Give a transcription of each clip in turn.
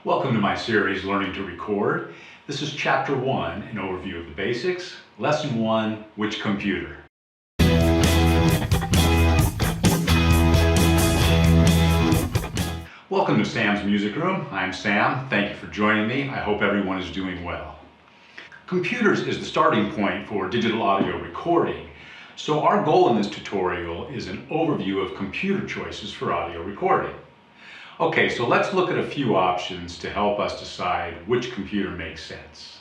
Welcome to my series, Learning to Record. This is Chapter 1, an overview of the basics. Lesson 1, which computer? Welcome to Sam's Music Room. I'm Sam. Thank you for joining me. I hope everyone is doing well. Computers is the starting point for digital audio recording. So our goal in this tutorial is an overview of computer choices for audio recording. Okay, so let's look at a few options to help us decide which computer makes sense.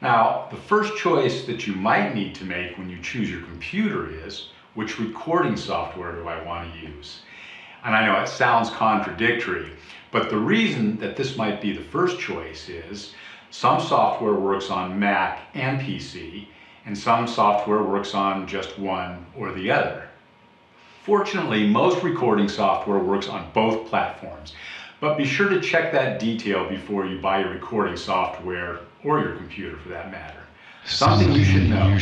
Now, the first choice that you might need to make when you choose your computer is, which recording software do I want to use? And I know it sounds contradictory, but the reason that this might be the first choice is some software works on Mac and PC, and some software works on just one or the other. Fortunately, most recording software works on both platforms, but be sure to check that detail before you buy your recording software or your computer for that matter. Something you should know.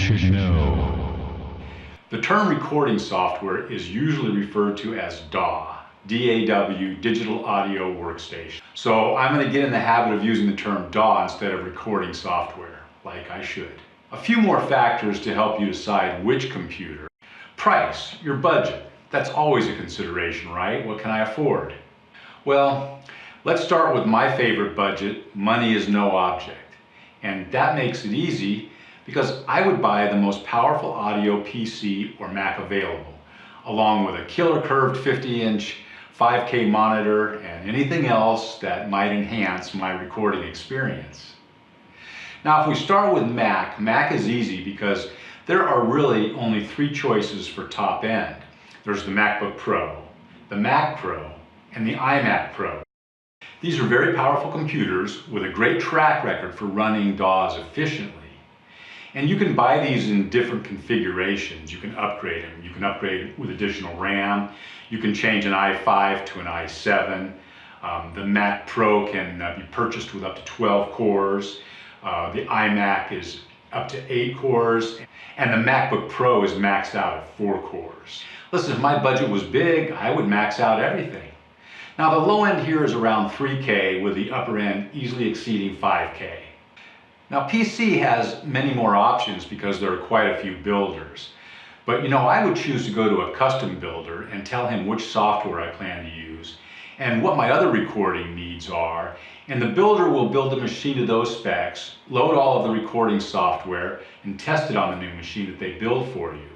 The term recording software is usually referred to as DAW, D-A-W, Digital Audio Workstation. So I'm going to get in the habit of using the term DAW instead of recording software, like I should. A few more factors to help you decide which computer. Price, your budget. That's always a consideration, right? What can I afford? Well, let's start with my favorite budget, money is no object. And that makes it easy because I would buy the most powerful audio PC or Mac available, along with a killer curved 50-inch 5K monitor and anything else that might enhance my recording experience. Now, if we start with Mac is easy because there are really only three choices for top end. There's the MacBook Pro, the Mac Pro, and the iMac Pro. These are very powerful computers with a great track record for running DAWs efficiently. And you can buy these in different configurations. You can upgrade them. You can upgrade with additional RAM. You can change an i5 to an i7. The Mac Pro can be purchased with up to 12 cores. The iMac is up to 8 cores. And the MacBook Pro is maxed out at 4 cores. Listen, if my budget was big, I would max out everything. Now the low end here is around 3K with the upper end easily exceeding 5K. Now PC has many more options because there are quite a few builders. But I would choose to go to a custom builder and tell him which software I plan to use and what my other recording needs are. And the builder will build the machine to those specs, load all of the recording software, and test it on the new machine that they build for you.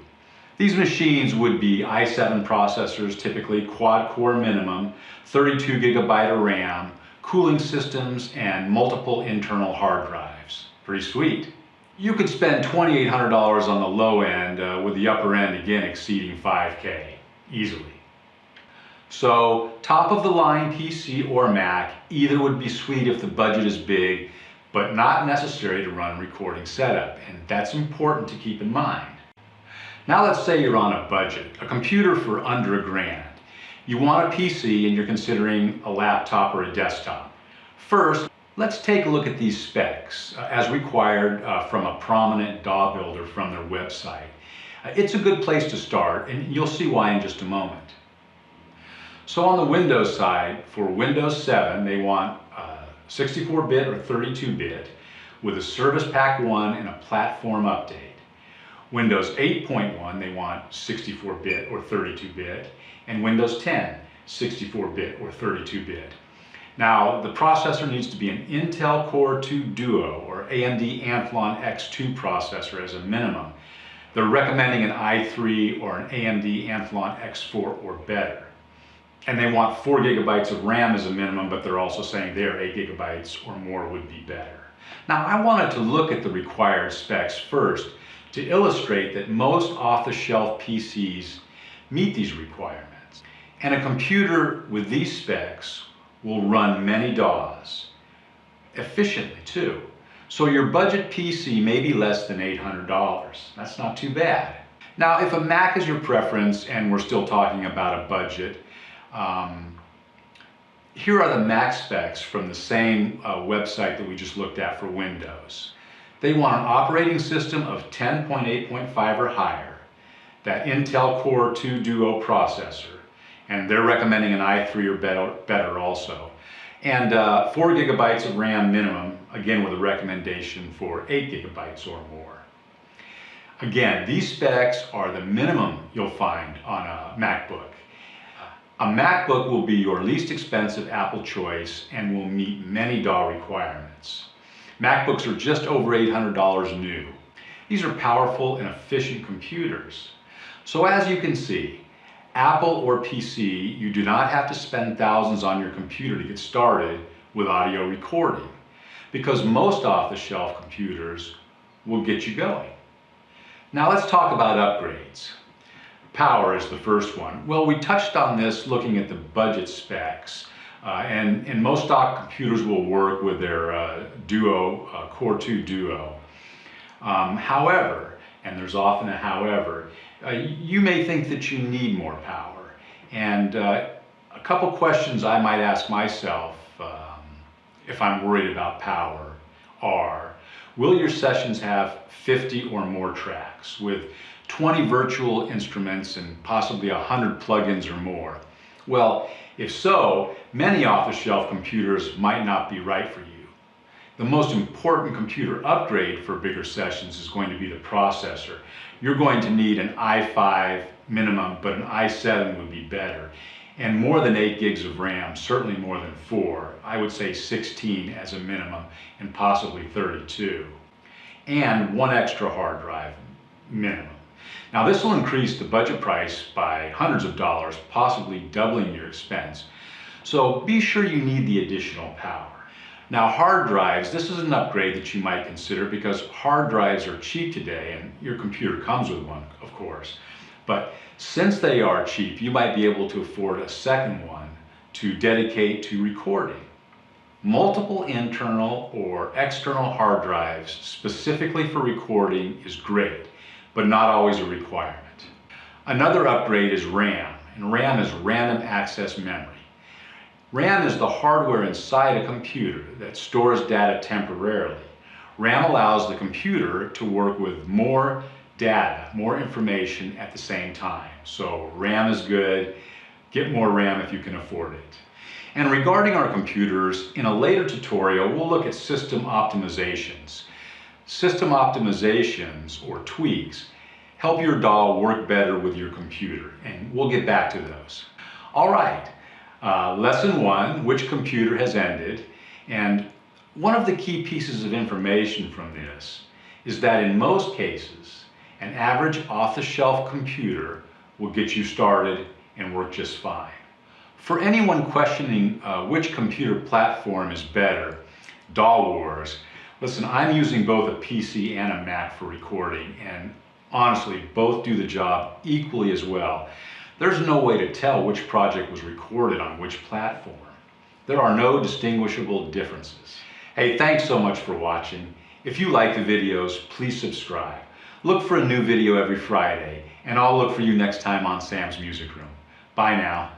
These machines would be i7 processors, typically quad-core minimum, 32 gigabyte of RAM, cooling systems, and multiple internal hard drives. Pretty sweet. You could spend $2,800 on the low end with the upper end again exceeding 5K, easily. So top of the line PC or Mac, either would be sweet if the budget is big, but not necessary to run a recording setup, and that's important to keep in mind. Now let's say you're on a budget, a computer for under $1,000. You want a PC and you're considering a laptop or a desktop. First, let's take a look at these specs as required from a prominent DAW builder from their website. It's a good place to start, and you'll see why in just a moment. So on the Windows side, for Windows 7, they want 64-bit or 32-bit with a Service Pack 1 and a platform update. Windows 8.1, they want 64-bit or 32-bit, and Windows 10, 64-bit or 32-bit. Now, the processor needs to be an Intel Core 2 Duo or AMD Athlon X2 processor as a minimum. They're recommending an i3 or an AMD Athlon X4 or better. And they want 4 gigabytes of RAM as a minimum, but they're also saying there 8 gigabytes or more would be better. Now, I wanted to look at the required specs first to illustrate that most off-the-shelf PCs meet these requirements. And a computer with these specs will run many DAWs, efficiently too. So your budget PC may be less than $800. That's not too bad. Now, if a Mac is your preference and we're still talking about a budget, here are the Mac specs from the same website that we just looked at for Windows. They want an operating system of 10.8.5 or higher, that Intel Core 2 Duo processor, and they're recommending an i3 or better also. And 4 gigabytes of RAM minimum, again with a recommendation for 8 gigabytes or more. Again, these specs are the minimum you'll find on a MacBook. A MacBook will be your least expensive Apple choice and will meet many DAW requirements. MacBooks are just over $800 new. These are powerful and efficient computers. So as you can see, Apple or PC, you do not have to spend thousands on your computer to get started with audio recording, because most off-the-shelf computers will get you going. Now let's talk about upgrades. Power is the first one. Well, we touched on this looking at the budget specs, and most stock computers will work with their Duo, Core 2 Duo. However, and there's often a however, you may think that you need more power. And a couple questions I might ask myself if I'm worried about power are, will your sessions have 50 or more tracks with 20 virtual instruments and possibly 100 plugins or more? Well, if so, many off-the-shelf computers might not be right for you. The most important computer upgrade for bigger sessions is going to be the processor. You're going to need an i5 minimum, but an i7 would be better. And more than 8 gigs of RAM, certainly more than 4. I would say 16 as a minimum, and possibly 32. And 1 extra hard drive minimum. Now this will increase the budget price by hundreds of dollars, possibly doubling your expense. So be sure you need the additional power. Now hard drives, this is an upgrade that you might consider because hard drives are cheap today, and your computer comes with one, of course. But since they are cheap, you might be able to afford a second one to dedicate to recording. Multiple internal or external hard drives specifically for recording is great, but not always a requirement. Another upgrade is RAM, and RAM is random access memory. RAM is the hardware inside a computer that stores data temporarily. RAM allows the computer to work with more data, more information at the same time. So RAM is good. Get more RAM if you can afford it. And regarding our computers, in a later tutorial, we'll look at system optimizations. System optimizations, or tweaks, help your DAW work better with your computer, and we'll get back to those. All right, lesson 1, which computer has ended? And one of the key pieces of information from this is that in most cases, an average off-the-shelf computer will get you started and work just fine. For anyone questioning which computer platform is better, DAW Wars, listen, I'm using both a PC and a Mac for recording, and honestly, both do the job equally as well. There's no way to tell which project was recorded on which platform. There are no distinguishable differences. Hey, thanks so much for watching. If you like the videos, please subscribe. Look for a new video every Friday, and I'll look for you next time on Sam's Music Room. Bye now.